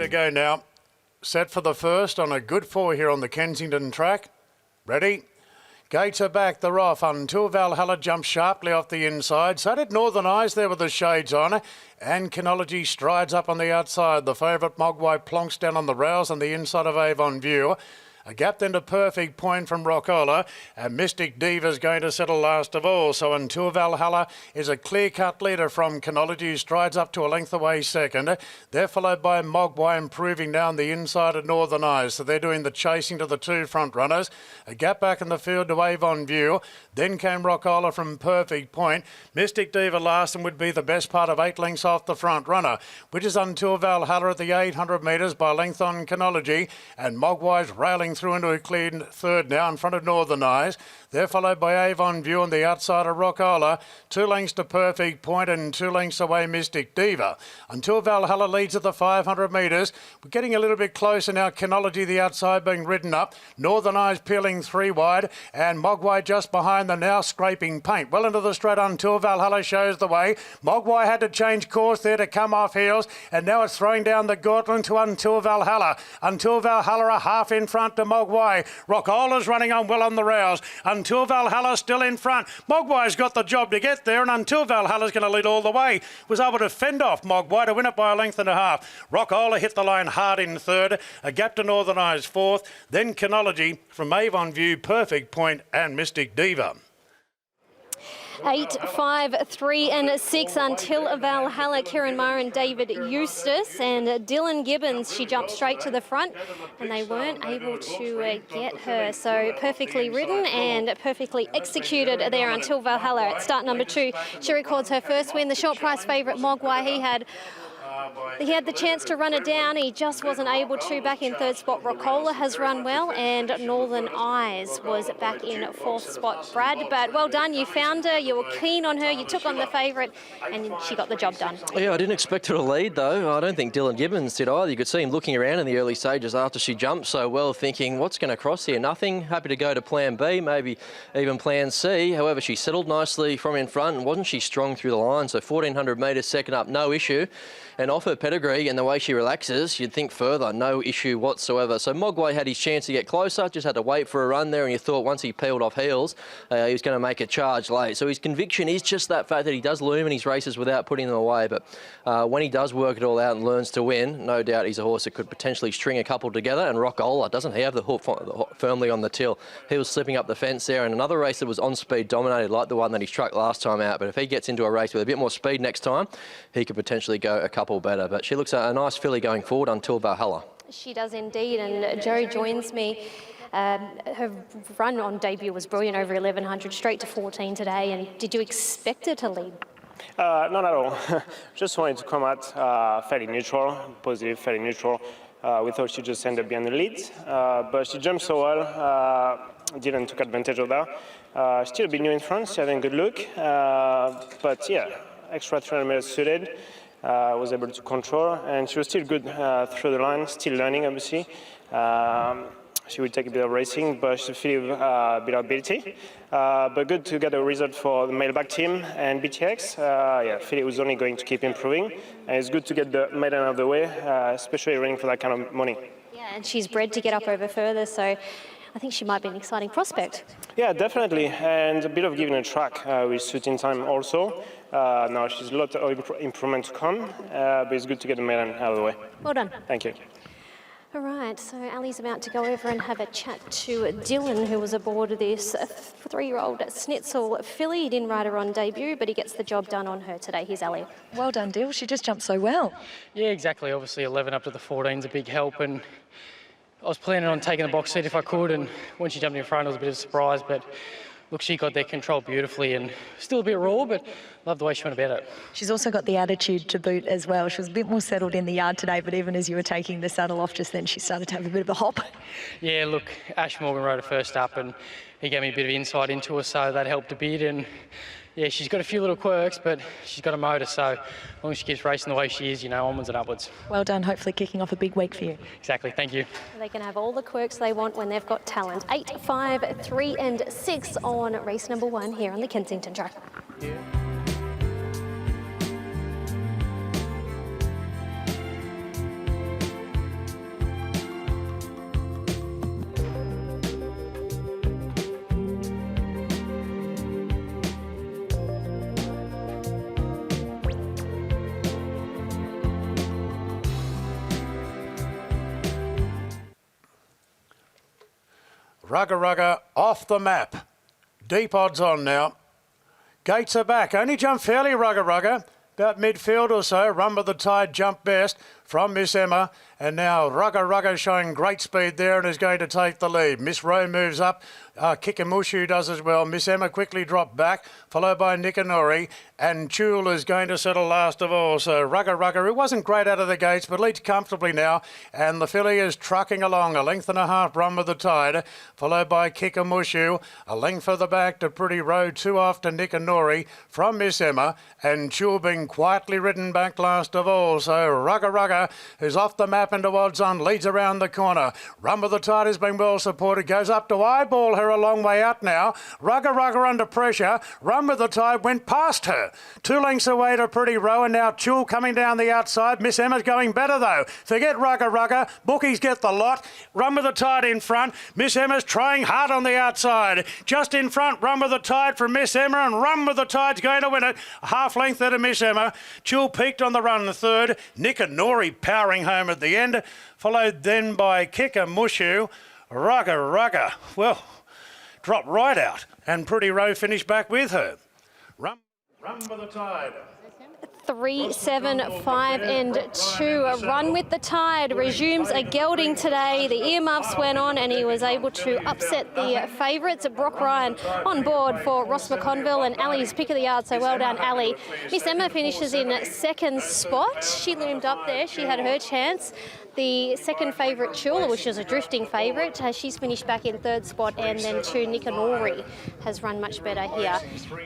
to go now. Set for the first on a good 4 here on the Kensington track. Ready? Gates are back, they're off until Valhalla jumps sharply off the inside. So did Northern Eyes there with the shades on. And Kinology strides up on the outside. The favourite Mogwai plonks down on the rails on the inside of Avon View. A gap then to Perfect Point from Rockola, and Mystic Diva's going to settle last of all. So Until Valhalla is a clear-cut leader from Kinology, who strides up to a length away second. They're followed by Mogwai improving down the inside of Northern Eyes. So they're doing the chasing to the two front runners. A gap back in the field to Avon View. Then came Rockola from Perfect Point. Mystic Diva last and would be the best part of 8 lengths off the front runner, which is Until Valhalla at the 800 metres by length on Kinology. And Mogwai's railing through into a clean third now in front of Northern Eyes. They're followed by Avon View on the outside of Rockola. 2 lengths to Perfect Point and 2 lengths away Mystic Diva. Until Valhalla leads at the 500 metres. We're getting a little bit closer now. Kinology the outside being ridden up. Northern Eyes peeling 3 wide and Mogwai just behind them now scraping paint. Well into the straight. Until Valhalla shows the way. Mogwai had to change course there to come off heels and now it's throwing down the gauntlet to Until Valhalla. Until Valhalla a half in front to Mogwai. Rockola's running on well on the rails. Until Valhalla still in front. Mogwai's got the job to get there and Until Valhalla's going to lead all the way. Was able to fend off Mogwai to win it by a length and a half. Rockola hit the line hard in third. A gap to Northern Eyes fourth. Then Kinology from Avon View, Perfect Point and Mystic Diva. 8, 5, 3 and 6 Until Valhalla. Kieran Maher and David Eustace and Dylan Gibbons. She jumped straight to the front and they weren't able to get her. So perfectly ridden and perfectly executed there Until Valhalla at start number 2. She records her first win. The short price favourite Mogwai, he had the chance to run it down. He just wasn't able to. Back in third spot, Rockola has run well and Northern Eyes was back in fourth spot, Brad. But well done, you found her, you were keen on her, you took on the favourite and she got the job done. Yeah, I didn't expect her to lead though. I don't think Dylan Gibbons did either. You could see him looking around in the early stages after she jumped so well, thinking, what's going to cross here? Nothing. Happy to go to plan B, maybe even plan C. However, she settled nicely from in front and wasn't she strong through the line? So 1400 metres second up, no issue. And off her pedigree and the way she relaxes, you'd think further, no issue whatsoever. So Mogwai had his chance to get closer, just had to wait for a run there, and you thought once he peeled off heels, he was going to make a charge late. So his conviction is just that fact that he does loom in his races without putting them away. But when he does work it all out and learns to win, no doubt he's a horse that could potentially string a couple together. And Rockola, doesn't he have the hook firmly on the till? He was slipping up the fence there, and another race that was on speed dominated, like the one that he struck last time out. But if he gets into a race with a bit more speed next time, he could potentially go a couple better. But she looks a nice filly going forward Until Valhalla. She does indeed, and Jo joins me. Her run on debut was brilliant, over 1100, straight to 14 today. And did you expect her to lead? Not at all. Just wanted to come out fairly neutral, positive, fairly neutral. We thought she'd just end up being the lead, but she jumped so well. Dylan took advantage of that. Still a bit new in front, she having a good look, but yeah, extra 300 meters suited. Was able to control, and she was still good through the line, still learning obviously. She will take a bit of racing, but she feels a bit of ability. But good to get a result for the mailback team and BTX. Yeah, Philly was only going to keep improving, and it's good to get the maiden out of the way, especially running for that kind of money. Yeah, and she's bred to get up over further, so I think she might be an exciting prospect. Yeah, definitely, and a bit of giving a track with suit in time also. Now she's a lot of improvement to come, but it's good to get the maiden out of the way. Well done. Thank you. All right, so Ali's about to go over and have a chat to Dylan, who was aboard this 3-year-old Schnitzel filly. He didn't ride her on debut, but he gets the job done on her today. Here's Ali. Well done, Dill. She just jumped so well. Yeah, exactly. Obviously, 11 up to the 14 is a big help, and I was planning on taking the box seat if I could, and when she jumped in front, it was a bit of a surprise, but look, she got their control beautifully and still a bit raw, but love the way she went about it. She's also got the attitude to boot as well. She was a bit more settled in the yard today, but even as you were taking the saddle off just then, she started to have a bit of a hop. Yeah, look, Ash Morgan rode her first up and he gave me a bit of insight into her, so that helped a bit. And yeah, she's got a few little quirks, but she's got a motor, so as long as she keeps racing the way she is, you know, onwards and upwards. Well done, hopefully kicking off a big week for you. Exactly, thank you. They can have all the quirks they want when they've got talent. 8, 5, 3 and 6 on race number 1 here on the Kensington track. Yeah. Rugger Rugger off the map. Deep odds on now. Gates are back. Only jumped fairly, Rugger Rugger. About midfield or so. Run with the Tide jumped best from Miss Emma. And now Rugger Rugger showing great speed there and is going to take the lead. Miss Rowe moves up. Kikamushu does as well. Miss Emma quickly dropped back, followed by Nikanori. And Chul is going to settle last of all. So Rugger Rugger, who wasn't great out of the gates, but leads comfortably now. And the filly is trucking along. A length and a half Run with the Tide, followed by Kikamushu. A length further back to Pretty Road, 2 off to Nikanori from Miss Emma. And Chul being quietly ridden back last of all. So Rugger Rugger, who's off the map into odds on, leads around the corner. Run with the Tide has been well supported. Goes up to eyeball her a long way out now. Rugger Rugger under pressure. Run with the Tide went past her. 2 lengths away to Pretty Row, and now Chul coming down the outside. Miss Emma's going better though. Forget Rugger Rugger. Bookies get the lot. Run with the Tide in front. Miss Emma's trying hard on the outside. Just in front, Run with the Tide from Miss Emma, and Run with the Tide's going to win it. A half length there to Miss Emma. Chul peaked on the run third. Nikanori powering home at the end, followed then by Kikamushu. Rugger Rugger, well, dropped right out, and Pretty Row finished back with her. Run with the Tide. 3, 7, 5 and 2. A Run with the Tide resumes a gelding today. The earmuffs went on and he was able to upset the favourites. Brock Ryan on board for Ross McConville, and Ali's pick of the yard, so well done, Ali. Miss Emma finishes in second spot. She loomed up there. She had her chance. The second favourite, Chula, which is a drifting favourite, she's finished back in third spot, and then 2, Nikanori has run much better here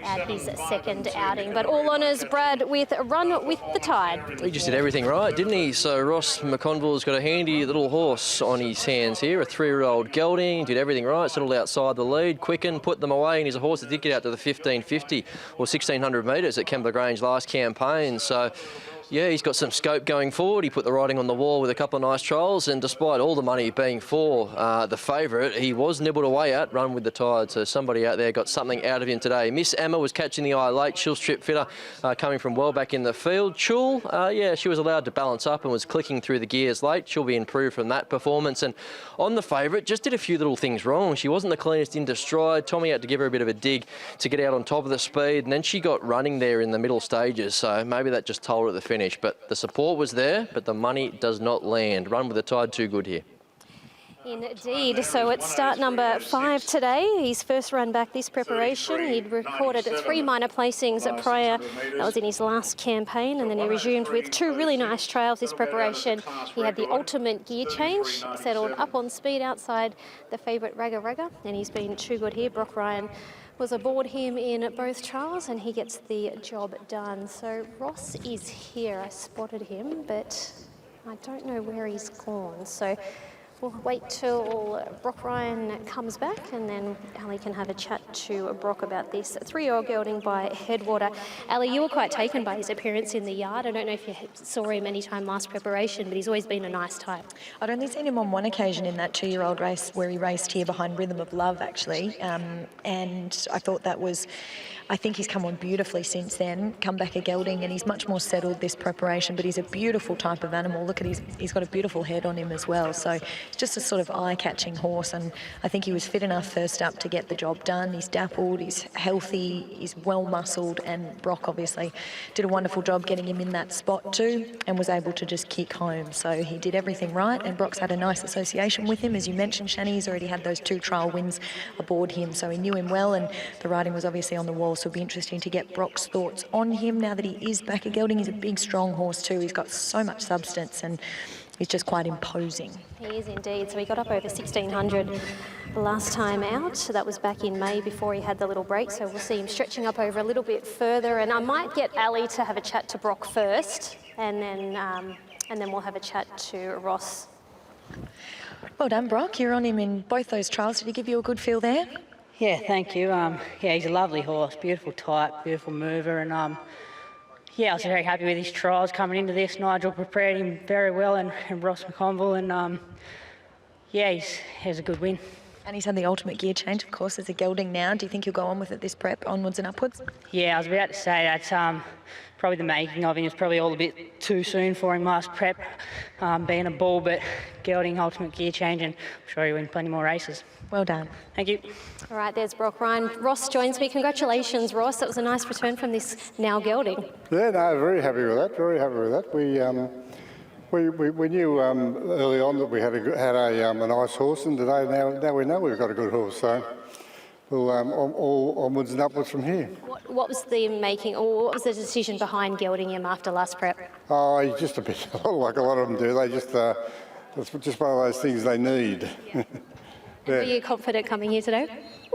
at his second outing. But all honours, Brad, with Run with the Tide. He just did everything right, didn't he? So Ross McConville's got a handy little horse on his hands here, a 3-year-old gelding, did everything right, settled outside the lead, quickened, put them away, and he's a horse that did get out to the 1550 or 1600 metres at Kembla Grange last campaign. So yeah, he's got some scope going forward. He put the writing on the wall with a couple of nice trials, and despite all the money being for the favourite, he was nibbled away at Run with the Tide. So somebody out there got something out of him today. Miss Emma was catching the eye late. She'll strip fitter coming from well back in the field. Chul, yeah, she was allowed to balance up and was clicking through the gears late. She'll be improved from that performance. And on the favourite, just did a few little things wrong. She wasn't the cleanest into stride. Tommy had to give her a bit of a dig to get out on top of the speed, and then she got running there in the middle stages. So maybe that just told her at the finish. But the support was there, but the money does not land. Run with the Tide, too good here. Indeed. So it's start number 5 today. His first run back this preparation. He'd recorded 3 minor placings prior. That was in his last campaign, and then he resumed with 2 really nice trials this preparation. He had the ultimate gear change, settled up on speed outside the favourite Rugger Rugger, and he's been too good here. Brock Ryan was aboard him in both trials, and he gets the job done. So Ross is here. I spotted him, but I don't know where he's gone. So we'll wait till Brock Ryan comes back, and then Ali can have a chat to Brock about this 3-year-old gelding by Headwater. Ali, you were quite taken by his appearance in the yard. I don't know if you saw him any time last preparation, but he's always been a nice type. I'd only seen him on one occasion in that 2-year-old race where he raced here behind Rhythm of Love, actually. And I thought that was, I think he's come on beautifully since then, come back a gelding, and he's much more settled this preparation, but he's a beautiful type of animal. Look at he's got a beautiful head on him as well. So it's just a sort of eye-catching horse, and I think he was fit enough first up to get the job done. He's dappled, he's healthy, he's well-muscled, and Brock obviously did a wonderful job getting him in that spot too, and was able to just kick home. So he did everything right, and Brock's had a nice association with him. As you mentioned, Shani, he's already had those 2 trial wins aboard him, so he knew him well, and the riding was obviously on the wall. So it'll be interesting to get Brock's thoughts on him now that he is back a gelding. He's a big, strong horse too. He's got so much substance, and he's just quite imposing. He is indeed. So he got up over 1600 last time out. So that was back in May before he had the little break. So we'll see him stretching up over a little bit further. And I might get Ali to have a chat to Brock first, and then we'll have a chat to Ross. Well done, Brock. You're on him in both those trials. Did he give you a good feel there? Yeah, thank you. Yeah, he's a lovely horse, beautiful type, beautiful mover, and yeah, I was very happy with his trials coming into this. Nigel prepared him very well, and Ross McConville, and yeah, he's a good win. And he's had the ultimate gear change, of course, as a gelding now. Do you think he'll go on with it this prep, onwards and upwards? Yeah, I was about to say that's probably the making of him. It's probably all a bit too soon for him last prep, being a bull, but gelding, ultimate gear change, and I'm sure he'll win plenty more races. Well done. Thank you. All right, there's Brock Ryan. Ross joins me. Congratulations, Ross. That was a nice return from this now gelding. Yeah, no, very happy with that. Very happy with that. We knew early on that we had a nice horse, and today now we know we've got a good horse. So we'll all onwards and upwards from here. What was the making, or what was the decision behind gelding him after last prep? Oh, he's just a bit like a lot of them do. They just it's just one of those things they need. Were you confident coming here today?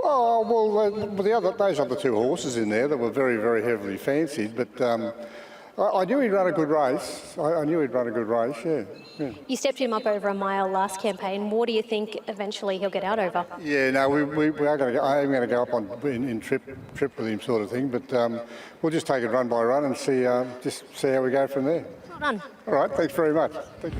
Oh well, those other two horses in there that were very, very heavily fancied, but. I knew he'd run a good race. I knew he'd run a good race, yeah. You stepped him up over a mile last campaign. What do you think eventually he'll get out over? Yeah, no, we are going to go. I am going to go up in trip with him, sort of thing. But we'll just take it run by run and see how we go from there. Well done. All right, thanks very much. Thank you.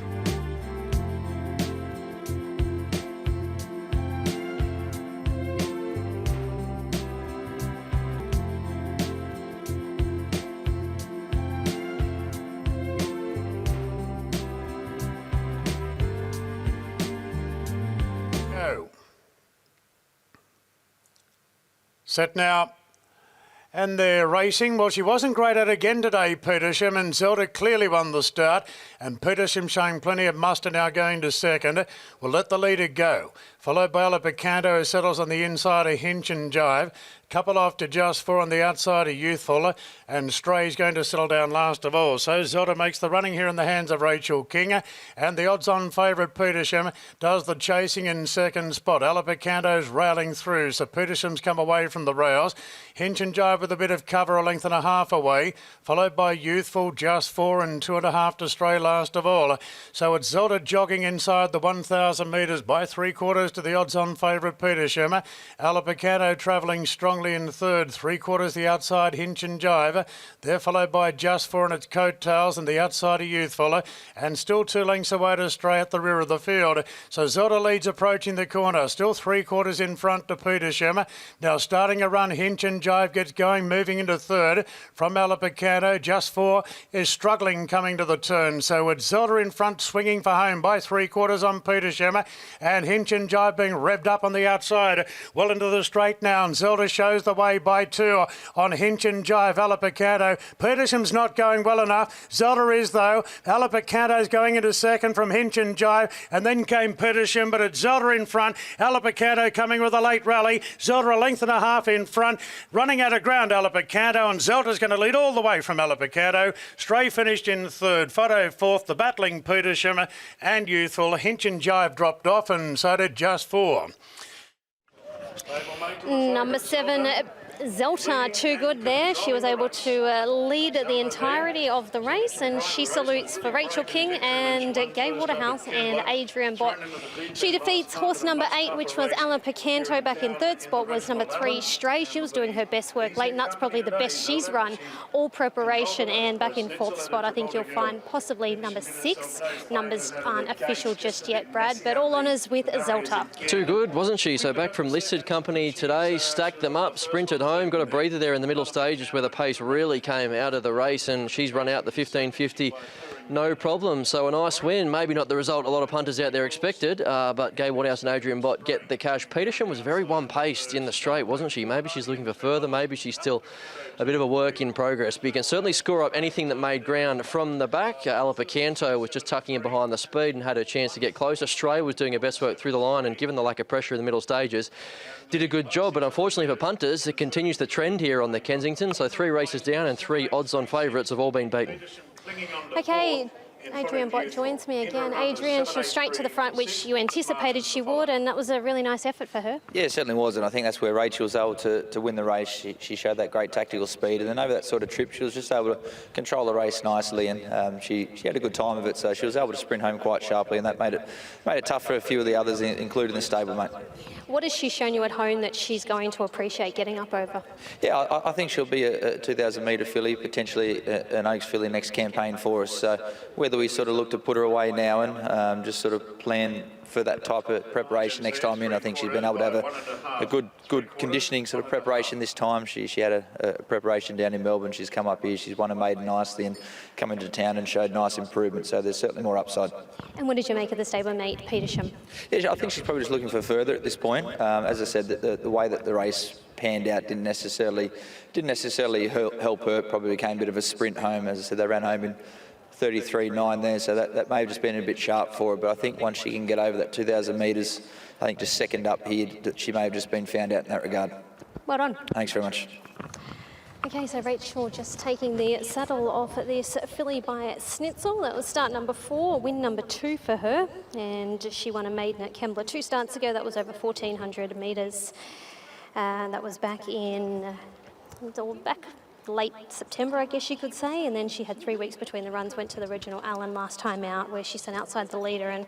Set now. And they're racing. Well, she wasn't great at again today, Petersham, and Zelda clearly won the start. And Petersham showing plenty of muster now going to second. We'll let the leader go. Followed by Picanto, who settles on the inside of Hinch and Jive. Couple off to Just Four on the outside of Youthful, and Stray's going to settle down last of all. So Zelda makes the running here in the hands of Rachel King, and the odds-on favourite Petersham does the chasing in second spot. Picanto's railing through, so Petersham's come away from the rails. Hinch and Jive with a bit of cover, a length and a half away, followed by Youthful, Just Four, and 2.5 to Stray last of all. So it's Zelda jogging inside the 1,000 metres by 3/4 to the odds-on favourite Petersham. Picanto travelling strong in third, 3/4 the outside Hinch and Jive. They're followed by Just Four and its coattails and the outside of Youthful, and still 2 lengths away to Stray at the rear of the field. So Zelda leads approaching the corner, still 3/4 in front to Petersham. Now starting a run, Hinch and Jive gets going, moving into third from Picanto. Just Four is struggling coming to the turn, so it's Zelda in front swinging for home by 3/4 on Petersham, and Hinch and Jive being revved up on the outside. Well into the straight now, and Zelda shows the way by 2 on Hinch and Jive. Picanto. Petersham's not going well enough. Zelda is, though. Picanto's going into second from Hinch and Jive, and then came Petersham, but it's Zelda in front. Picanto coming with a late rally. Zelda a length and a half in front. Running out of ground, Picanto, and Zelda's going to lead all the way from Picanto. Stray finished in third. Photo fourth. The battling Petersham and Youthful. Hinch and Jive dropped off, and so did Just Four. Number 7, Zelta, too good there. She was able to lead the entirety of the race, and she salutes for Rachel King and Gay Waterhouse and Adrian Bott. She defeats horse number 8, which was Picanto. Back in third spot was number 3, Stray. She was doing her best work late, and that's probably the best she's run all preparation. And back in fourth spot, I think you'll find possibly number 6. Numbers aren't official just yet, Brad, but all honours with Zelta. Too good, wasn't she? So back from listed company today, stacked them up, sprinted home, got a breather there in the middle stages where the pace really came out of the race, and she's run out the 15.50 no problem. So a nice win, maybe not the result a lot of punters out there expected, but Gay Waterhouse and Adrian Bott get the cash. Petersham was very one-paced in the straight, wasn't she? Maybe she's looking for further, maybe she's still a bit of a work in progress, but you can certainly score up anything that made ground from the back. Picanto was just tucking in behind the speed and had a chance to get closer. Stray was doing her best work through the line, and given the lack of pressure in the middle stages, did a good job. But unfortunately for punters, it continues the trend here on the Kensington. So 3 races down and 3 odds-on favourites have all been beaten. Okay, Adrian Bott joins me again. Adrian, she was straight to the front, which you anticipated she would, and that was a really nice effort for her. Yeah, it certainly was, and I think that's where Rachel was able to win the race. She showed that great tactical speed, and then over that sort of trip, she was just able to control the race nicely, and she had a good time of it, so she was able to sprint home quite sharply, and that made it tough for a few of the others, including the stablemate. What has she shown you at home that she's going to appreciate getting up over? Yeah, I think she'll be a 2,000 metre filly, potentially an Oaks filly next campaign for us. So whether we sort of look to put her away now and just sort of plan for that type of preparation next time in. I think she's been able to have a good conditioning sort of preparation this time. She had a preparation down in Melbourne. She's come up here. She's won a maiden nicely and come into town and showed nice improvement. So there's certainly more upside. And what did you make of the stablemate, Petersham? Yeah, I think she's probably just looking for further at this point. As I said, the way that the race panned out didn't necessarily help her. Probably became a bit of a sprint home. As I said, they ran home in 33.9 there, so that may have just been a bit sharp for her. But I think once she can get over that 2,000 metres, I think just second up here, that she may have just been found out in that regard. Well done. Thanks very much. Okay, so Rachel just taking the saddle off this filly by Snitzel. That was start number 4, win number 2 for her, and she won a maiden at Kembla 2 starts ago. That was over 1,400 metres. That was back late September, I guess you could say, and then she had 3 weeks between the runs, went to the regional Allen last time out where she sat outside the leader, and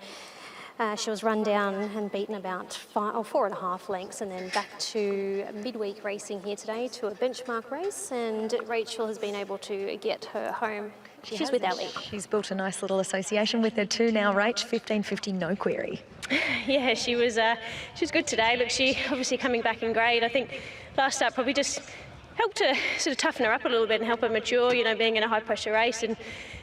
she was run down and beaten about 4.5 lengths, and then back to midweek racing here today to a benchmark race, and Rachel has been able to get her home. She's with Ali. She's built a nice little association with her too now, Rach. 15.50, no query. Yeah, she was good today. Look, she obviously coming back in grade. I think last start probably just helped to sort of toughen her up a little bit and help her mature, you know, being in a high pressure race. And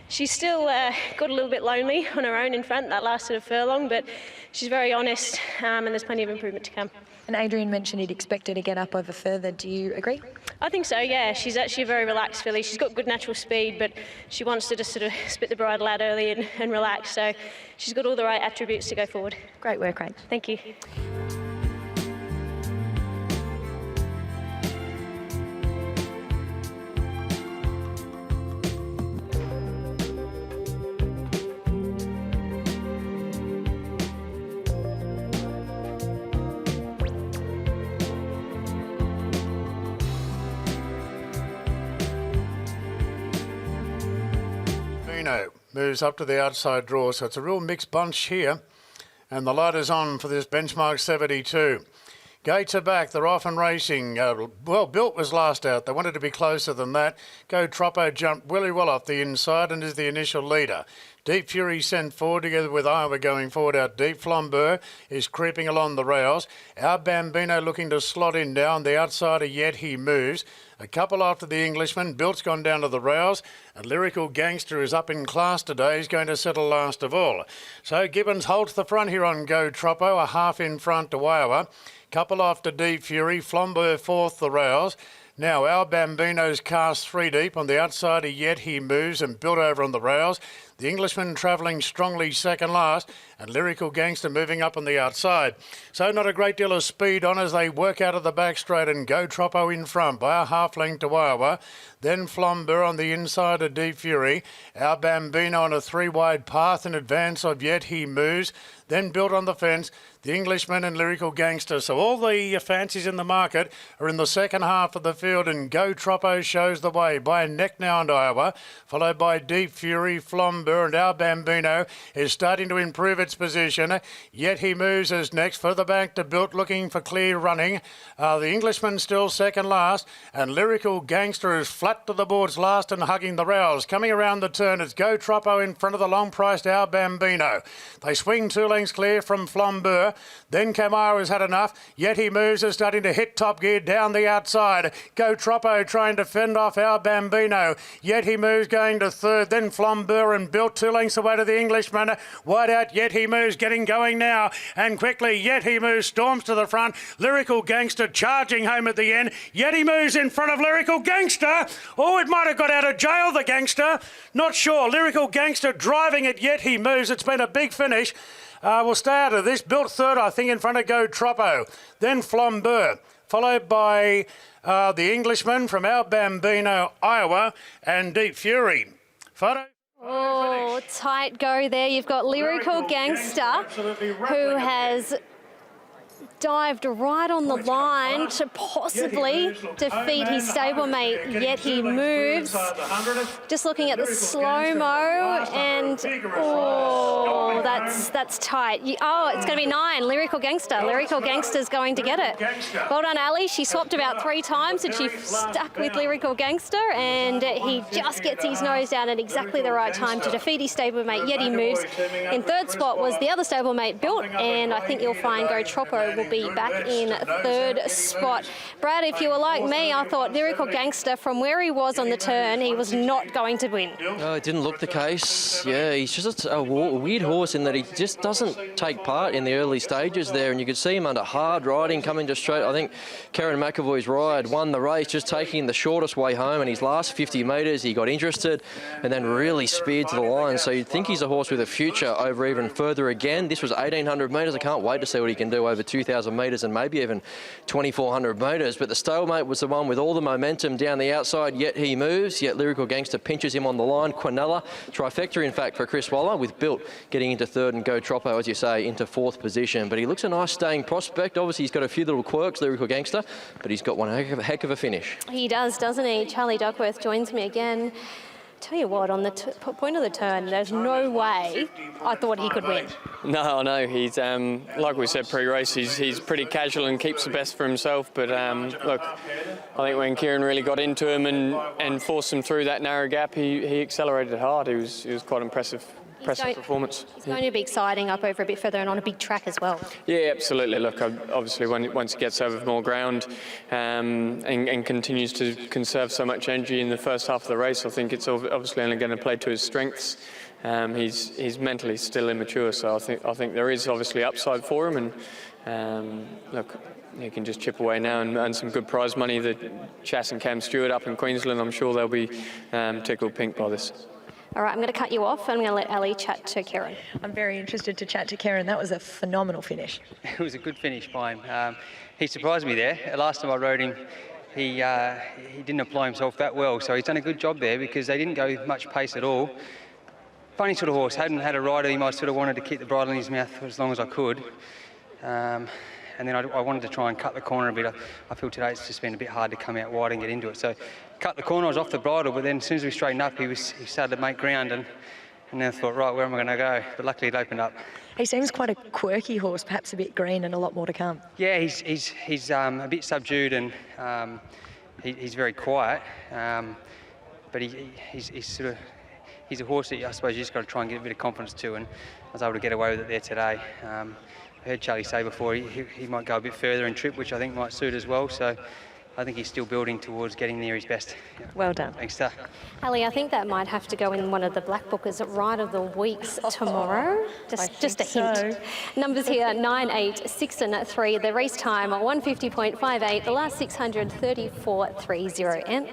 she's still got a little bit lonely on her own in front that last sort of furlong, but she's very honest, and there's plenty of improvement to come. And Adrian mentioned he'd expect her to get up over further. Do you agree? I think so, yeah. She's actually a very relaxed filly. She's got good natural speed, but she wants to just sort of spit the bridle out early and relax. So she's got all the right attributes to go forward. Great work, Rach. Thank you. Moves up to the outside draw, so it's a real mixed bunch here, and the light is on for this benchmark 72. Gates are back, they're off and racing. Well, Built was last out. They wanted to be closer than that. Go Troppo jumped really well off the inside and is the initial leader. Deep Fury sent forward together with Iowa going forward out deep. Flambeau is creeping along the rails. Our Bambino looking to slot in down the outsider, yet he moves. A couple after the Englishman. Built's gone down to the rails. And Lyrical Gangster is up in class today. He's going to settle last of all. So Gibbons holds the front here on Go Troppo, a half in front to Iowa. Couple after Deep Fury. Flambeau fourth the rails. Now, our Bambino's cast 3 deep on the outside, yet he moves and Built over on the rails. The Englishman travelling strongly second last, and Lyrical Gangster moving up on the outside. So not a great deal of speed on as they work out of the back straight, and Go Troppo in front by a half length to Iowa. Then Flambeau on the inside of Deep Fury. Our Bambino on a 3-wide path in advance of Yet He Moves. Then Built on the fence, the Englishman and Lyrical Gangster. So all the fancies in the market are in the second half of the field, and Go Troppo shows the way by a neck now on Iowa, followed by Deep Fury, Flambeau, and Our Bambino is starting to improve its position. Yet He Moves is next, further back to Built, looking for clear running. The Englishman still second last, and Lyrical Gangster is flat to the boards last and hugging the rails. Coming around the turn, it's Go Troppo in front of the long-priced Our Bambino. They swing 2 lengths clear from Flambeau. Then Camaro has had enough. Yet He Moves is starting to hit top gear down the outside. Go Troppo trying to fend off Our Bambino. Yet He Moves going to third. Then Flambeau and Built 2 lengths away to the Englishman. Wide out, Yet He Moves getting going now. And quickly, Yet He Moves storms to the front. Lyrical Gangster charging home at the end. Yet He Moves in front of Lyrical Gangster. Oh, it might have got out of jail, the Gangster. Not sure. Lyrical Gangster driving it, Yet He Moves. It's been a big finish. We'll stay out of this. Built third, I think, in front of Go Troppo. Then Flambeau, followed by the Englishman from Our Bambino, Iowa, and Deep Fury. Photo. Oh, tight go there. You've got Lyrical Gangster, who has dived right on the line to possibly defeat his stablemate, yet he moves. Just looking at the slow-mo, and oh, that's tight. Oh, it's going to be 9. Lyrical Gangster. Lyrical Gangster's going to get it. Well done, Ali. She swapped about 3 times and she stuck with Lyrical Gangster, and he just gets his nose down at exactly the right time to defeat his stablemate, yet he moves. In 3rd spot was the other stablemate, Built, and I think you'll find Go Troppo will be back in 3rd spot. Brad, if you were like me, I thought Lyrical Gangster, from where he was on the turn, he was not going to win. No, it didn't look the case. Yeah, he's just a weird horse in that he just doesn't take part in the early stages there, and you could see him under hard riding coming just straight. I think Karen McAvoy's ride won the race, just taking the shortest way home, and his last 50 metres he got interested and then really speared to the line. So you'd think he's a horse with a future over even further again. This was 1,800 metres. I can't wait to see what he can do over 2,000 metres and maybe even 2,400 metres. But the stablemate was the one with all the momentum down the outside, yet he moves, yet Lyrical Gangster pinches him on the line. Quinella, trifecta in fact for Chris Waller, with Built getting into 3rd and Go Troppo, as you say, into 4th position. But he looks a nice staying prospect. Obviously he's got a few little quirks, Lyrical Gangster, but he's got one heck of a finish. He does, doesn't he? Charlie Duckworth joins me again. Tell you what, on the point of the turn, there's no way I thought he could win. No, I know. He's, like we said pre-race, he's pretty casual and keeps the best for himself. But look, I think when Kieran really got into him and forced him through that narrow gap, he accelerated hard. He was quite impressive performance. It's going to be exciting up over a bit further and on a big track as well. Yeah, absolutely. Look, obviously once he gets over more ground and continues to conserve so much energy in the first half of the race, I think it's obviously only going to play to his strengths. He's mentally still immature, so I think there is obviously upside for him, and look, he can just chip away now and earn some good prize money. The Chas and Cam Stewart up in Queensland, I'm sure they'll be tickled pink by this. All right, I'm going to cut you off and I'm going to let Ali chat to Karen. I'm very interested to chat to Karen. That was a phenomenal finish. It was a good finish by him. He surprised me there. Last time I rode him, he didn't apply himself that well, so he's done a good job there because they didn't go much pace at all. Funny sort of horse. Hadn't had a rider him, I sort of wanted to keep the bridle in his mouth for as long as I could. And then I wanted to try and cut the corner a bit. I feel today it's just been a bit hard to come out wide and get into it. So cut the corner, I was off the bridle, but then as soon as we straightened up, he started to make ground, and then I thought, right, where am I going to go? But luckily it opened up. He seems quite a quirky horse, perhaps a bit green and a lot more to come. Yeah, he's a bit subdued and he's very quiet, but he's a horse that I suppose you just got to try and get a bit of confidence to, and I was able to get away with it there today. I heard Charlie say before he might go a bit further in trip, which I think might suit as well. So I think he's still building towards getting near his best. Yeah. Well done. Thanks, Star. Ali, I think that might have to go in one of the Black Bookers Ride of the Weeks tomorrow. Just a hint. So. Numbers here, 9, 8, 6 and 3. The race time, 150.58. The last 600, 34.30. And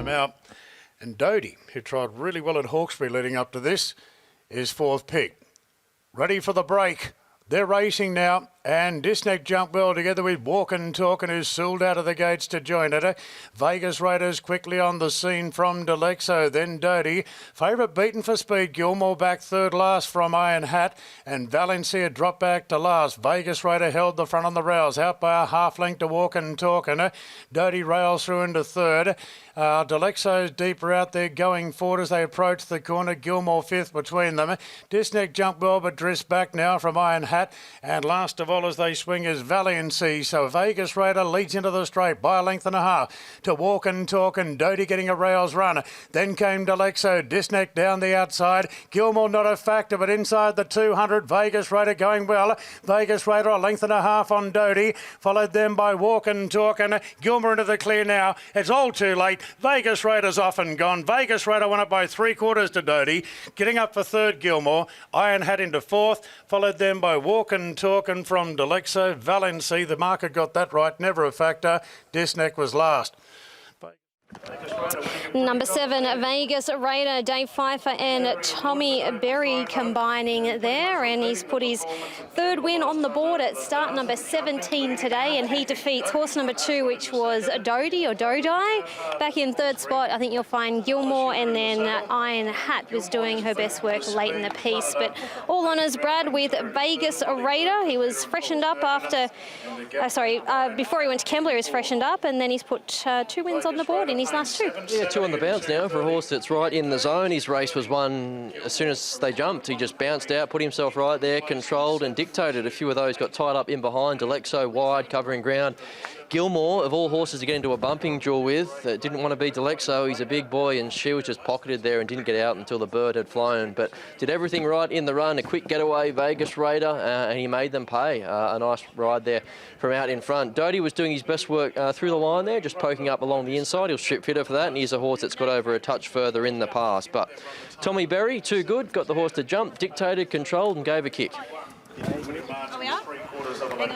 out. And Doty, who tried really well at Hawkesbury leading up to this, is 4th pick. Ready for the break. They're racing now, and Disneck jumped well together with Walkin' Talkin', who's sooled out of the gates to join it. Vegas Raiders quickly on the scene from Delexo, then Doty. Favourite beaten for speed, Gilmore back 3rd last from Iron Hat, and Valencia dropped back to last. Vegas Raider held the front on the rails, out by a half length to Walkin' Talkin'. Doty rails through into 3rd. Delexo's deeper out there going forward as they approach the corner. Gilmore 5th between them. Disneck jumped well but dressed back now from Iron Hat. And last of all as they swing is Valiancy. So Vegas Raider leads into the straight by a length and a half to Walkin' Talkin'. Doty getting a rails run. Then came Delexo. Disneck down the outside. Gilmore not a factor but inside the 200. Vegas Raider going well. Vegas Raider a length and a half on Doty. Followed then by Walkin' Talkin'. Gilmore into the clear now. It's all too late. Vegas Raider's off and gone. Vegas Raider won it by 3/4 to Doty. Getting up for 3rd, Gilmore. Iron Hat into 4th. Followed then by Walkin' Talkin' from Delexo. Valency, the market got that right. Never a factor. Disneck was last. Number 7, Vegas Raider, Dave Pfeiffer and Tommy Berry combining there, and he's put his third win on the board at start number 17 today, and he defeats horse number 2, which was Dodie or Dodai. Back in third spot, I think you'll find Gilmore, and then Iron Hat was doing her best work late in the piece. But all honours, Brad, with Vegas Raider. He was freshened up after, before he went to Kembla, he was freshened up, and then he's put 2 wins on the board in his last 2. Yeah, 2 on the bounce now for a horse that's right in the zone. His race was won as soon as they jumped. He just bounced out, put himself right there, controlled and dictated. A few of those got tied up in behind. Delexo wide, covering ground. Gilmore, of all horses to get into a bumping duel with, didn't want to be Delexo. He's a big boy, and she was just pocketed there and didn't get out until the bird had flown. But did everything right in the run. A quick getaway, Vegas Raider, and he made them pay. A nice ride there from out in front. Dodie was doing his best work through the line there, just poking up along the inside. He'll strip fitter for that, and he's a horse that's got over a touch further in the pass. But Tommy Berry, too good, got the horse to jump, dictated, controlled, and gave a kick.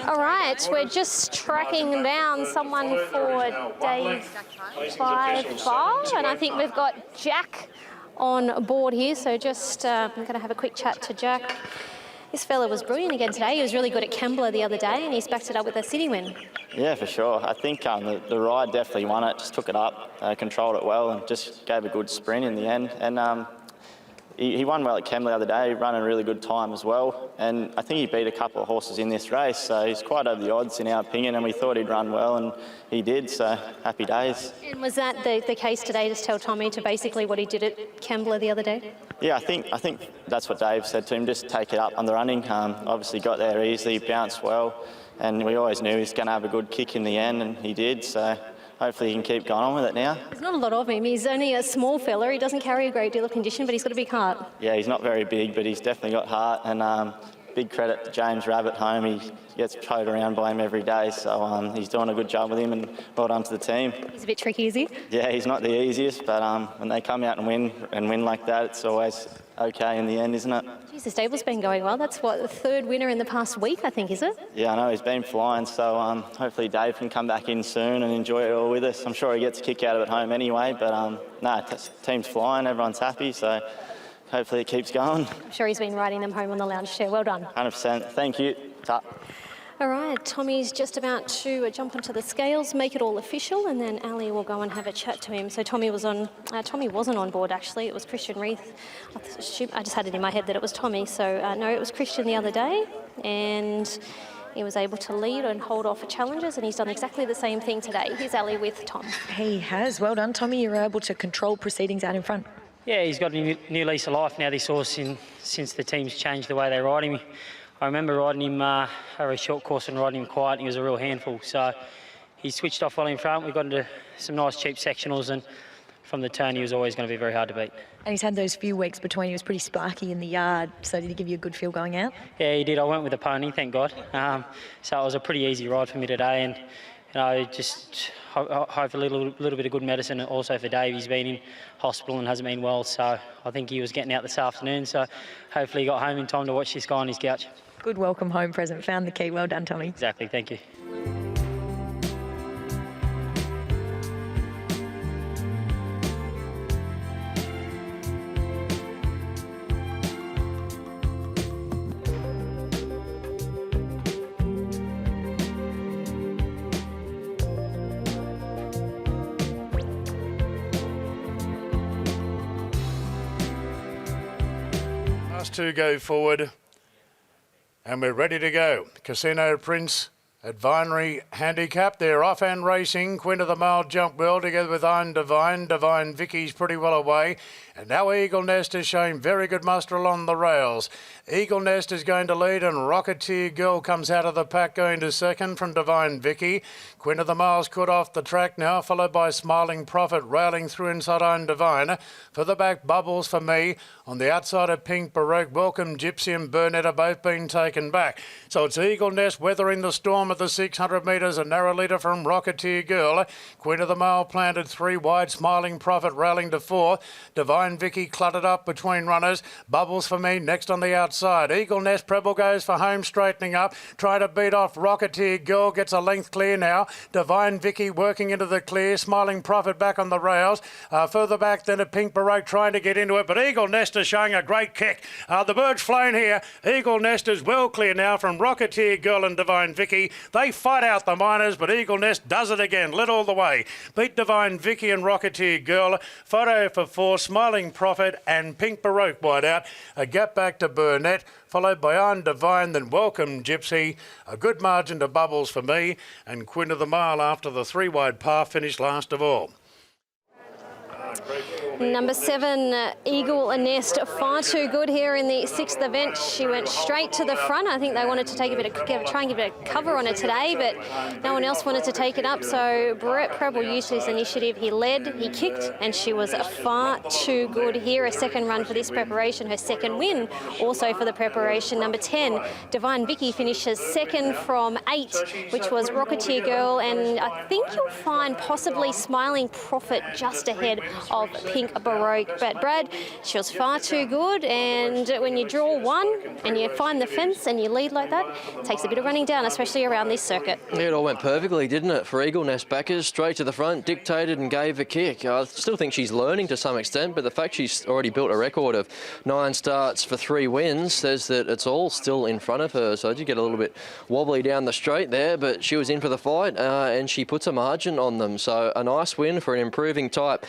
All right, we're just tracking down someone for Dave Pfeiffer, and I think we've got Jack on board here, so just I'm going to have a quick chat to Jack. This fella was brilliant again today. He was really good at Kembla the other day, and he's backed it up with a city win. Yeah, for sure. I think the ride definitely won it, just took it up, controlled it well, and just gave a good sprint in the end. And he won well at Kembla the other day, running a really good time as well. And I think he beat a couple of horses in this race, so he's quite over the odds in our opinion, and we thought he'd run well, and he did, so happy days. And was that the case today, just tell Tommy to basically what he did at Kembla the other day? Yeah, I think that's what Dave said to him, just take it up on the running. Obviously got there easily, bounced well, and we always knew he was going to have a good kick in the end, and he did, so hopefully he can keep going on with it now. There's not a lot of him. He's only a small fella. He doesn't carry a great deal of condition, but he's got a big heart. Yeah, he's not very big, but he's definitely got heart, and big credit to James Rabbit home. He gets towed around by him every day, so he's doing a good job with him, and well done to the team. He's a bit tricky, is he? Yeah, he's not the easiest, but when they come out and win like that, it's always okay in the end, isn't it? Jeez, the stable's been going well. That's what, the 3rd winner in the past week, I think, is it? Yeah, I know, he's been flying, so hopefully Dave can come back in soon and enjoy it all with us. I'm sure he gets a kick out of it home anyway, but team's flying, everyone's happy, so hopefully it keeps going. I'm sure he's been riding them home on the lounge chair. Well done. 100%. Thank you. Ta. All right, Tommy's just about to jump onto the scales, make it all official, and then Ali will go and have a chat to him. So Tommy wasn't on board, actually. It was Christian Reith. I just had it in my head that it was Tommy. So no, it was Christian the other day, and he was able to lead and hold off for challenges, and he's done exactly the same thing today. Here's Ali with Tom. He has. Well done, Tommy. You're able to control proceedings out in front. Yeah, he's got a new lease of life now, this horse, since the team's changed the way they ride him. I remember riding him over a short course and riding him quiet, and he was a real handful. So he switched off well in front. We got into some nice cheap sectionals, and from the turn he was always going to be very hard to beat. And he's had those few weeks between. He was pretty sparky in the yard, so did he give you a good feel going out? Yeah, he did. I went with a pony, thank God. So it was a pretty easy ride for me today, and just hope a little bit of good medicine also for Dave. He's been in hospital and hasn't been well, so I think he was getting out this afternoon, so hopefully he got home in time to watch this guy on his couch. Good welcome home present. Found the key. Well done, Tommy. Exactly. Thank you. Last 2 go forward. And we're ready to go. Casino Prince at Vinery Handicap. They're off-hand racing. Queen of the Mile jump well together with Iron Divine. Divine Vicky's pretty well away. And now Eagle Nest is showing very good muster along the rails. Eagle Nest is going to lead, and Rocketeer Girl comes out of the pack going to second from Divine Vicky. Queen of the Mile's cut off the track now, followed by Smiling Prophet railing through inside Iron Divine. For the back, Bubbles for Me. On the outside of Pink Baroque, Welcome Gypsy and Burnett are both being taken back. So it's Eagle Nest weathering the storm at the 600 metres. A narrow leader from Rocketeer Girl. Queen of the Mile planted 3 wide. Smiling Prophet rallying to 4. Divine Vicky cluttered up between runners. Bubbles for me next on the outside. Eagle Nest Preble goes for home, straightening up. Trying to beat off Rocketeer Girl. Gets a length clear now. Divine Vicky working into the clear. Smiling Prophet back on the rails. Further back than a Pink Baroque trying to get into it. But Eagle Nest is showing a great kick. The bird's flown here. Eagle Nest is well clear now from Rocketeer Girl and Divine Vicky. They fight out the miners, but Eagle Nest does it again. Led all the way. Beat Divine Vicky and Rocketeer Girl. Photo for 4. Smiling Prophet and Pink Baroque wide out. A gap back to Burnett, followed by On Divine, then Welcome Gypsy. A good margin to Bubbles for me. And Queen of the Mile after the 3 wide par finished last of all. Number 7, Eagle Nest, far too good here in the 6th event. She went straight to the front. I think they wanted to take try and give it a cover on her today, but no one else wanted to take it up. So Brett Preble used his initiative. He led, he kicked, and she was far too good here. A second run for this preparation, her second win also for the preparation. Number 10, Divine Vicky finishes second from 8, which was Rocketeer Girl, and I think you'll find possibly Smiling Prophet just ahead of Pink Baroque. But Brad, she was far too good, and when you draw one and you find the fence and you lead like that, it takes a bit of running down, especially around this circuit. Yeah, it all went perfectly, didn't it, for Eagle Nest backers? Straight to the front, dictated and gave a kick. I still think she's learning to some extent, but the fact she's already built a record of 9 starts for 3 wins says that it's all still in front of her. So I did get a little bit wobbly down the straight there, but she was in for the fight and she puts a margin on them. So a nice win for an improving type.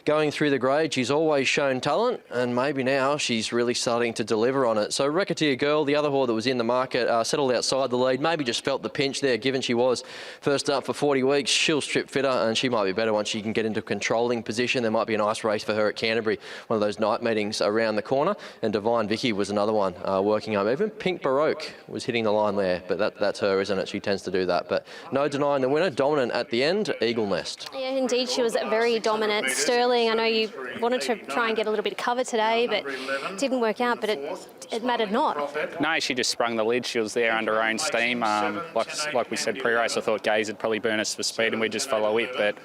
Going through the grade, she's always shown talent, and maybe now she's really starting to deliver on it. So Rocketeer Girl, the other horse that was in the market, settled outside the lead, maybe just felt the pinch there, given she was first up for 40 weeks. She'll strip fitter, and she might be better once she can get into controlling position. There might be a nice race for her at Canterbury, one of those night meetings around the corner. And Divine Vicky was another one working home. Even Pink Baroque was hitting the line there, but that's her, isn't it? She tends to do that. But no denying the winner, dominant at the end, Eagle Nest. Yeah, indeed, she was very dominant. Sterling, I know you wanted to try and get a little bit of cover today, but it didn't work out, but it mattered not. No, she just sprung the lid. She was there under her own steam. Like we said pre-race, I thought Gaze would probably burn us for speed and we'd just follow it, but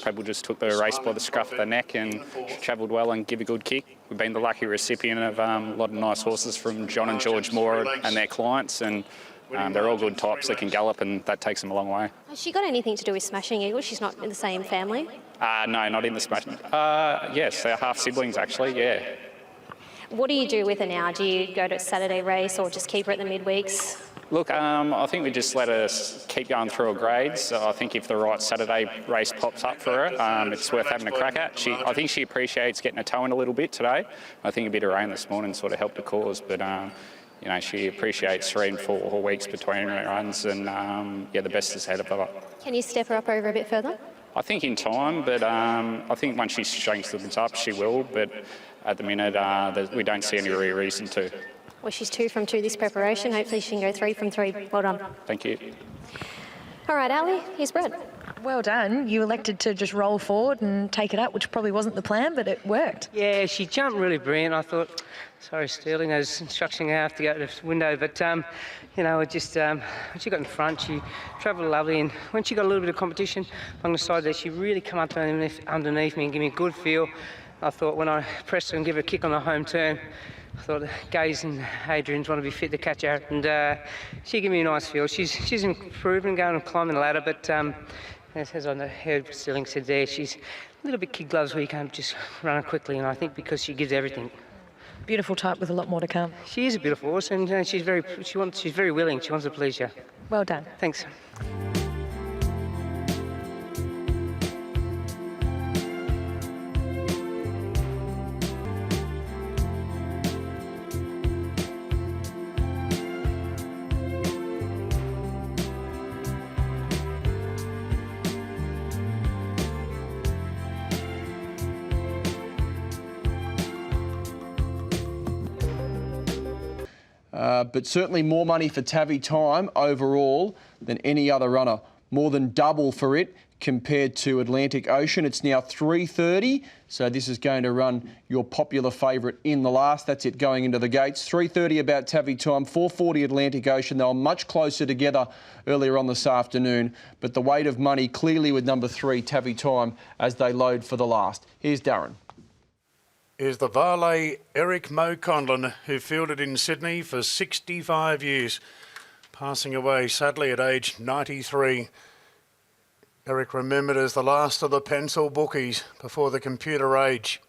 Preble just took the race by the scruff of the neck and travelled well and give a good kick. We've been the lucky recipient of a lot of nice horses from John and George Moore and their clients, and they're all good types that can gallop, and that takes them a long way. Has she got anything to do with Smashing Eagle? She's not in the same family? No, not in the Smashing. Yes, they're half siblings actually, yeah. What do you do with her now? Do you go to a Saturday race or just keep her at the midweeks? Look, I think we just let her keep going through her grades. I think if the right Saturday race pops up for her, it's worth having a crack at. I think she appreciates getting a toe in a little bit today. I think a bit of rain this morning sort of helped the cause, but you know, she appreciates 3 and 4 weeks between runs, and yeah, the best is ahead of her. Can you step her up over a bit further? I think in time, but I think once she strengthens up, she will. But at the minute, we don't see any reason to. Well, she's 2 from 2 this preparation. Hopefully she can go 3 from 3. Well done. Thank you. All right, Ali, here's Brad. Well done. You elected to just roll forward and take it up, which probably wasn't the plan, but it worked. Yeah, she jumped really brilliant. I thought, sorry, Sterling, I was instructing her I have to go to the window, but, you know, it just, when she got in front, she travelled lovely, and when she got a little bit of competition along the side there, she really come up underneath me and give me a good feel. I thought when I pressed her and give her a kick on the home turn, I thought Gaze and Adrian's want to be fit to catch her, and she gave me a nice feel. She's improving, going and climbing the ladder, but as I heard Sterling said there, she's a little bit kid gloves where you can't just run her quickly, and I think because she gives everything. Beautiful type with a lot more to come. She is a beautiful horse, and she's very willing. She wants to please you. Well done. Thanks. But certainly more money for Tavi Time overall than any other runner more than double for it compared to Atlantic Ocean. It's now 3:30, so this is going to run your popular favourite in the last. That's it going into the gates. 3:30 about Tavi time, 4:40 Atlantic Ocean. They were much closer together earlier on this afternoon, but the weight of money clearly with number 3, Tavi time, as they load for the last. Here's Darren. Is the valet Eric Mo Conlon, who fielded in Sydney for 65 years, passing away sadly at age 93. Eric remembered as the last of the pencil bookies before the computer age.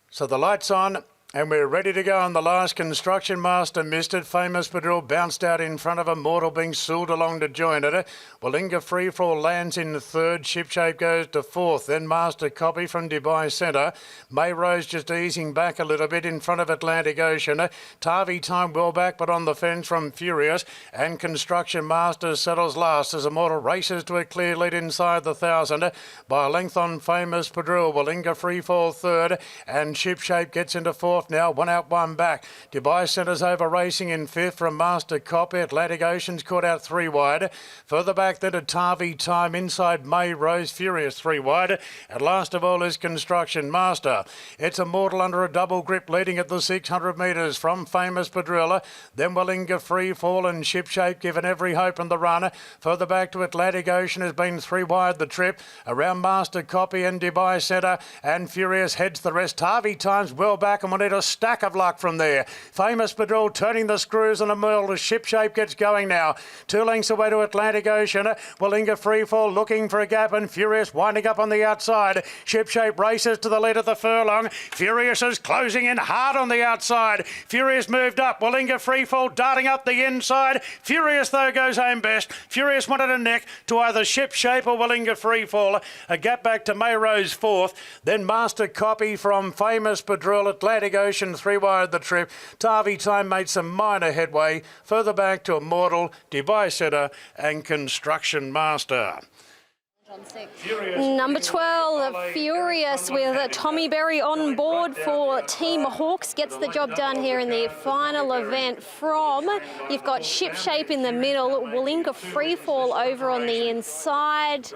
So the light's on and we're ready to go on the last. Construction Master missed it. Famous Padril bounced out in front of Immortal, being sooled along to join it. Wallinga Freefall lands in third. Shipshape goes to fourth. Then Master Copy from Dubai Centre. Mayrose just easing back a little bit in front of Atlantic Ocean. Tavi time well back but on the fence from Furious. And Construction Master settles last as Immortal races to a clear lead inside the 1,000. By a length on Famous Padril. Wallinga Freefall third. And Shipshape gets into fourth now, 1 out, 1 back. Dubai Centre's over racing in fifth from Master Copy. Atlantic Ocean's caught out 3 wide. Further back then to Tavi time inside Mayrose. Furious 3 wide. And last of all is Construction Master. It's Immortal under a double grip leading at the 600 metres from Famous Padrilla. Then Wallinga Freefall and Shipshape given every hope in the run. Further back to Atlantic Ocean has been 3 wide the trip. Around Master Copy and Dubai Centre and Furious heads the rest. Tavi time's well back and we'll need a stack of luck from there. Famous Padril turning the screws on a mill. The Shipshape gets going now. 2 lengths away to Atlantic Ocean. Wallinga Freefall looking for a gap and Furious winding up on the outside. Shipshape races to the lead of the furlong. Furious is closing in hard on the outside. Furious moved up. Wallinga Freefall darting up the inside. Furious though goes home best. Furious wanted a neck to either Shipshape or Wallinga Freefall. A gap back to Mayrose fourth. Then Master Copy from Famous Padril. Atlantic Ocean 3 wide the trip. Tavi time made some minor headway. Further back to Immortal, Dubai Centre and Construction Master. Number 12, Furious, with Tommy Berry on board for Team Hawks, gets the job done here in the final event from, you've got Shipshape in the middle, Wallinga Freefall over on the inside,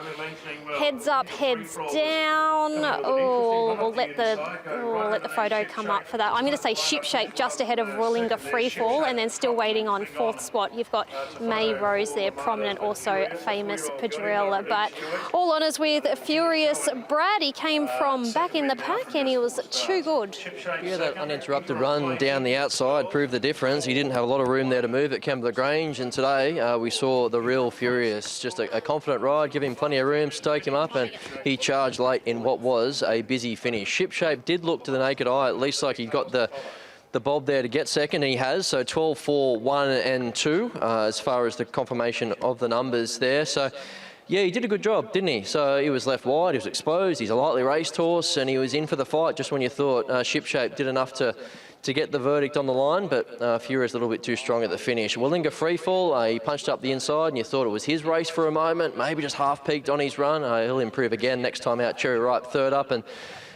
heads up, heads down. Oh, we'll let the photo come up for that. I'm going to say Shipshape just ahead of Wallinga Freefall, and then still waiting on 4th spot. You've got Mayrose there, prominent, also Famous Padrilla, but all honours with Furious. Brad, he came from back in the pack and he was too good. Yeah, that uninterrupted run down the outside proved the difference. He didn't have a lot of room there to move at Kembla Grange, and today we saw the real Furious. Just a confident ride, give him plenty of room, stoke him up, and he charged late in what was a busy finish. Shipshape did look to the naked eye at least like he got the bob there to get second. He has, so 12, 4, 1 and 2 as far as the confirmation of the numbers there. So yeah, he did a good job, didn't he? So he was left wide, he was exposed, he's a lightly raced horse, and he was in for the fight just when you thought Shipshape did enough to get the verdict on the line, but Furious a little bit too strong at the finish. Wallinga Freefall, he punched up the inside and you thought it was his race for a moment, maybe just half peaked on his run. He'll improve again next time out. Cherry Ripe third up, and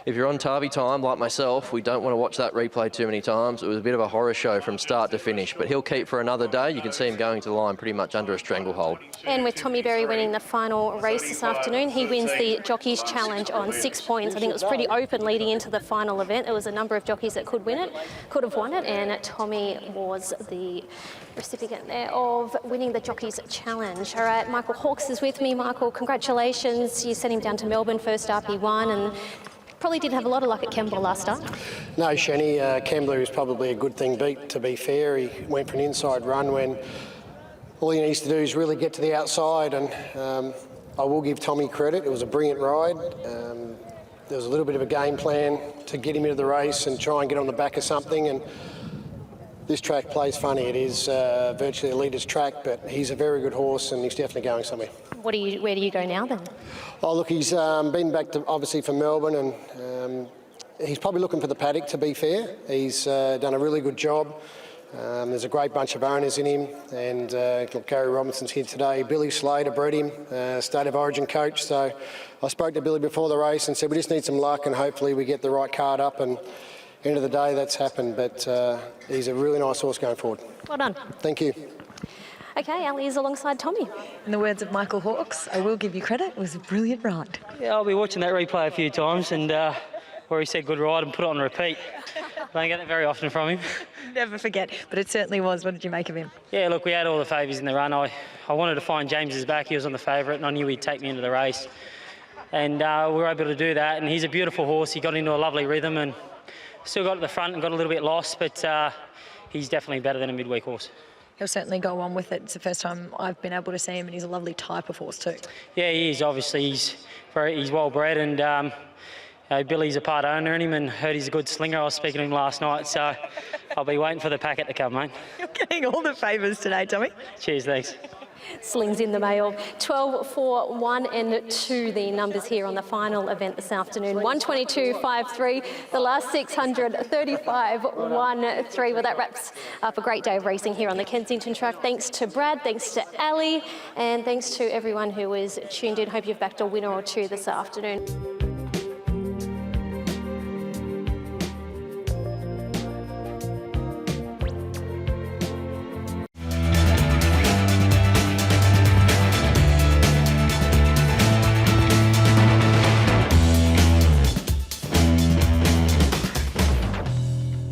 if you're on Tavi time, like myself, we don't want to watch that replay too many times. It was a bit of a horror show from start to finish, but he'll keep for another day. You can see him going to the line pretty much under a stranglehold. And with Tommy Berry winning the final race this afternoon, he wins the Jockeys Challenge on 6 points. I think it was pretty open leading into the final event. There was a number of jockeys that could win it, could have won it, and Tommy was the recipient there of winning the Jockeys Challenge. All right, Michael Hawkes is with me. Michael, congratulations. You sent him down to Melbourne first up, he won, and probably didn't have a lot of luck at Kembla last start. No, Shani, Kembla was probably a good thing beat, to be fair. He went for an inside run when all he needs to do is really get to the outside, and I will give Tommy credit. It was a brilliant ride. There was a little bit of a game plan to get him into the race and try and get on the back of something, and this track plays funny. It is virtually a leader's track, but he's a very good horse and he's definitely going somewhere. Where do you go now then? Oh, look, he's been back to obviously from Melbourne, and he's probably looking for the paddock, to be fair. He's done a really good job. There's a great bunch of owners in him, and look, Gary Robinson's here today. Billy Slater bred him, State of Origin coach. So I spoke to Billy before the race and said we just need some luck and hopefully we get the right card up, and end of the day that's happened, but he's a really nice horse going forward. Well done. Thank you. Okay, Ali is alongside Tommy. In the words of Michael Hawkes, I will give you credit, it was a brilliant ride. Yeah, I'll be watching that replay a few times and where he said good ride and put it on repeat. I don't get that very often from him. Never forget, but it certainly was. What did you make of him? Yeah, look, we had all the favours in the run. I wanted to find James's back. He was on the favourite and I knew he'd take me into the race. And we were able to do that. And he's a beautiful horse. He got into a lovely rhythm and still got to the front and got a little bit lost, but he's definitely better than a midweek horse. He'll certainly go on with it. It's the first time I've been able to see him, and he's a lovely type of horse too. Yeah, he is. Obviously, he's well bred, and Billy's a part owner in him, and heard he's a good slinger. I was speaking to him last night, so I'll be waiting for the packet to come, mate. You're getting all the favours today, Tommy. Cheers, thanks. Slings in the mail. 12, 4, 1 and 2, the numbers here on the final event this afternoon. 122.53, the last 600, 35.13. Well, that wraps up a great day of racing here on the Kensington track. Thanks to Brad, thanks to Ali, and thanks to everyone who was tuned in. Hope you've backed a winner or two this afternoon.